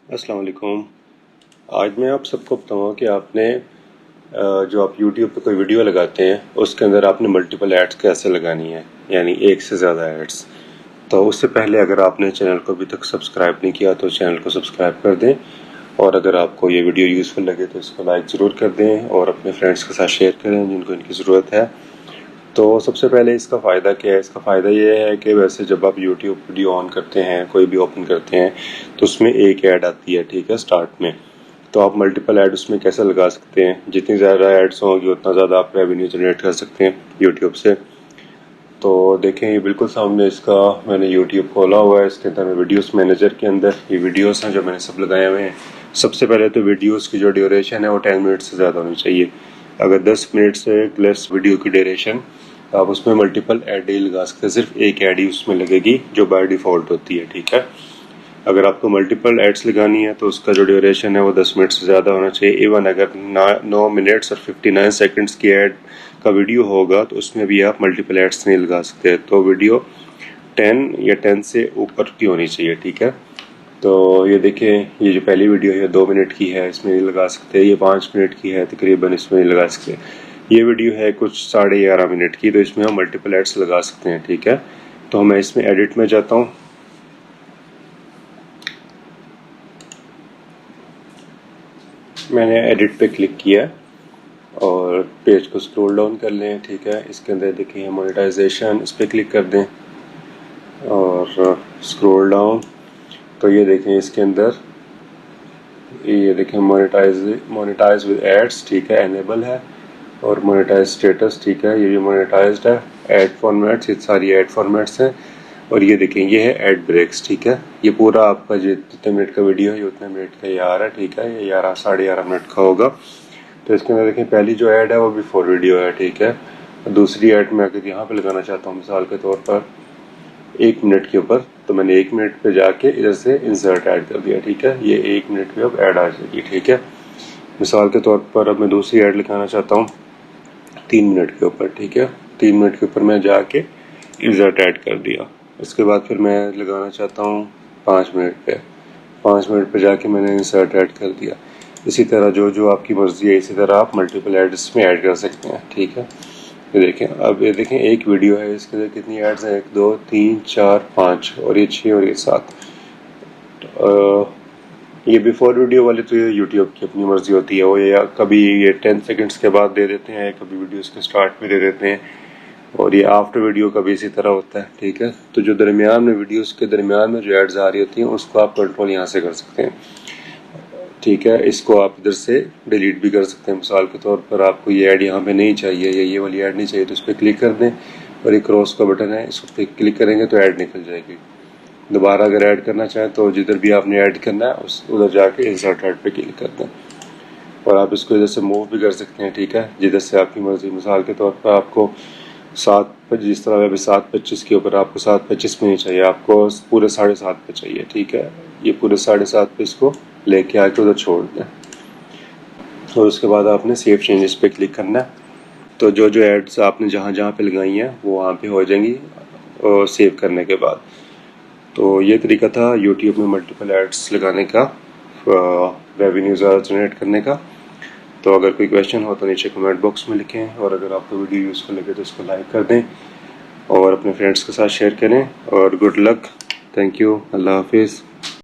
अस्सलाम वालेकुम। आज मैं आप सबको बताऊंगा कि आपने जो आप YouTube पे कोई वीडियो लगाते हैं उसके अंदर आपने मल्टीपल एड्स कैसे लगानी है, यानी एक से ज़्यादा एड्स। तो उससे पहले अगर आपने चैनल को अभी तक सब्सक्राइब नहीं किया तो चैनल को सब्सक्राइब कर दें, और अगर आपको ये वीडियो यूज़फुल लगे तो इसको लाइक ज़रूर कर दें और अपने फ्रेंड्स के साथ शेयर करें जिनको इनकी ज़रूरत है। तो सबसे पहले इसका फ़ायदा क्या है? इसका फ़ायदा ये है कि वैसे जब आप YouTube वीडियो ऑन करते हैं, कोई भी ओपन करते हैं, तो उसमें एक ऐड आती है, ठीक है, स्टार्ट में। तो आप मल्टीपल ऐड उसमें कैसे लगा सकते हैं? जितनी ज़्यादा ऐड्स होंगी उतना ज़्यादा आप रेवेन्यू जनरेट कर सकते हैं यूट्यूब से। तो देखें, ये बिल्कुल सामने इसका मैंने यूट्यूब खोला हुआ है। इसके अंदर मैं वीडियोस मैनेजर के अंदर ये वीडियोस हैं जो मैंने सब लगाए हुए हैं। सबसे पहले तो वीडियोस की जो ड्यूरेशन है वो 10 मिनट से ज़्यादा होनी चाहिए। अगर 10 मिनट से लेस वीडियो की ड्यूरेशन, आप उसमें मल्टीपल ऐड ही लगा सकते हैं। सिर्फ एक ऐड ही उसमें लगेगी जो बाय डिफ़ॉल्ट होती है, ठीक है। अगर आपको मल्टीपल एड्स लगानी है तो उसका जो ड्यूरेशन है वो 10 मिनट से ज़्यादा होना चाहिए। इवन अगर 9 मिनट्स और 59 सेकंड्स की ऐड का वीडियो होगा तो उसमें भी आप मल्टीपल एड्स नहीं लगा सकते। तो वीडियो 10 या 10 से ऊपर की होनी चाहिए, ठीक है। तो ये देखें, ये जो पहली वीडियो है 2 मिनट की है, इसमें नहीं लगा सकते। ये 5 मिनट की है तकरीबन, इसमें नहीं लगा सकते। ये वीडियो है कुछ 11.5 मिनट की, तो इसमें हम मल्टीपल एड्स लगा सकते हैं, ठीक है। तो मैं इसमें एडिट में जाता हूँ। मैंने एडिट पे क्लिक किया और पेज को स्क्रॉल डाउन कर लें, ठीक है। इसके अंदर देखिए मोनेटाइजेशन, इस पर क्लिक कर दें और स्क्रॉल डाउन। तो ये देखें इसके अंदर, ये देखें मोनेटाइज विद एड्स, ठीक है, एनेबल है। और मोनेटाइज स्टेटस, ठीक है, ये भी मोनेटाइज्ड है। ऐड फॉर्मेट्स, ये सारी ऐड फॉर्मेट्स हैं। और ये देखें, ये है ऐड ब्रेक्स, ठीक है। ये पूरा आपका जितने मिनट का वीडियो है ये उतने मिनट का ये आ रहा है, ठीक है। ये 11 11.5 मिनट का होगा। तो इसके अंदर देखें, पहली जो ऐड है वो बिफोर वीडियो है, ठीक है। दूसरी ऐड मैं अगर यहाँ पे लगाना चाहता हूँ मिसाल के तौर पर 1 मिनट के ऊपर, तो मैंने 1 मिनट पे जाके इधर से इंसर्ट ऐड कर दिया, ठीक है। ये 1 मिनट पे अब ऐड आ जाएगी, ठीक है। मिसाल के तौर पर अब मैं दूसरी ऐड लगाना चाहता हूँ 3 मिनट के ऊपर, ठीक है। 3 मिनट के ऊपर मैं जाके इंसर्ट ऐड कर दिया। इसके बाद फिर मैं लगाना चाहता हूँ 5 मिनट पे, 5 मिनट पे जाके मैंने इंसर्ट ऐड कर दिया। इसी तरह जो जो आपकी मर्ज़ी है, इसी तरह आप मल्टीपल एड्स में ऐड कर सकते हैं, ठीक है। ये देखें, अब ये देखें एक वीडियो है, इसके अंदर कितनी एड्स हैं? 1 2 3 4 5 और ये 6 और ये 7। ये बिफोर वीडियो वाले तो ये यूट्यूब की अपनी मर्ज़ी होती है, वो या कभी ये 10 सेकंड्स के बाद दे देते हैं, कभी वीडियोस के स्टार्ट में दे देते हैं। और ये आफ्टर वीडियो का भी इसी तरह होता है, ठीक है। तो जो दरमियान में वीडियोस के दरमियान में जो एड्स आ रही होती हैं उसको आप कंट्रोल यहाँ से कर सकते हैं, ठीक है। इसको आप इधर से डिलीट भी कर सकते हैं। मिसाल के तौर पर आपको ये ऐड यहाँ पे नहीं चाहिए या ये वाली ऐड नहीं चाहिए तो इस पर क्लिक कर दें और ये क्रॉस का बटन है, इस पर क्लिक करेंगे तो ऐड निकल जाएगी। दोबारा अगर ऐड करना चाहें तो जिधर भी आपने ऐड करना है उस उधर जाके इंसर्ट ऐड पे क्लिक कर दें और आप इसको इधर से मूव भी कर सकते हैं, ठीक है, जिधर से आपकी मर्जी। मिसाल के तौर पर आपको 7 पर, जिस तरह अभी 7:25 के ऊपर आपको 7:25 में नहीं चाहिए, आपको पूरे 7:30 पे चाहिए, ठीक है। ये पूरे 7:30 पे इसको लेके आके उधर छोड़ दें और उसके बाद आपने सेव चेंजेस पे क्लिक करना है। तो जो जो एड्स आपने जहाँ जहाँ पे लगाई हैं वो वहाँ पे हो जाएंगी और सेव करने के बाद। तो ये तरीका था यूट्यूब में मल्टीपल एड्स लगाने का, रेवेन्यू ज़्यादा जनरेट करने का। तो अगर कोई क्वेश्चन हो तो नीचे कमेंट बॉक्स में लिखें, और अगर आपको वीडियो यूज़फुल लगे तो इसको लाइक कर दें और अपने फ्रेंड्स के साथ शेयर करें। और गुड लक, थैंक यू, अल्लाह हाफिज़।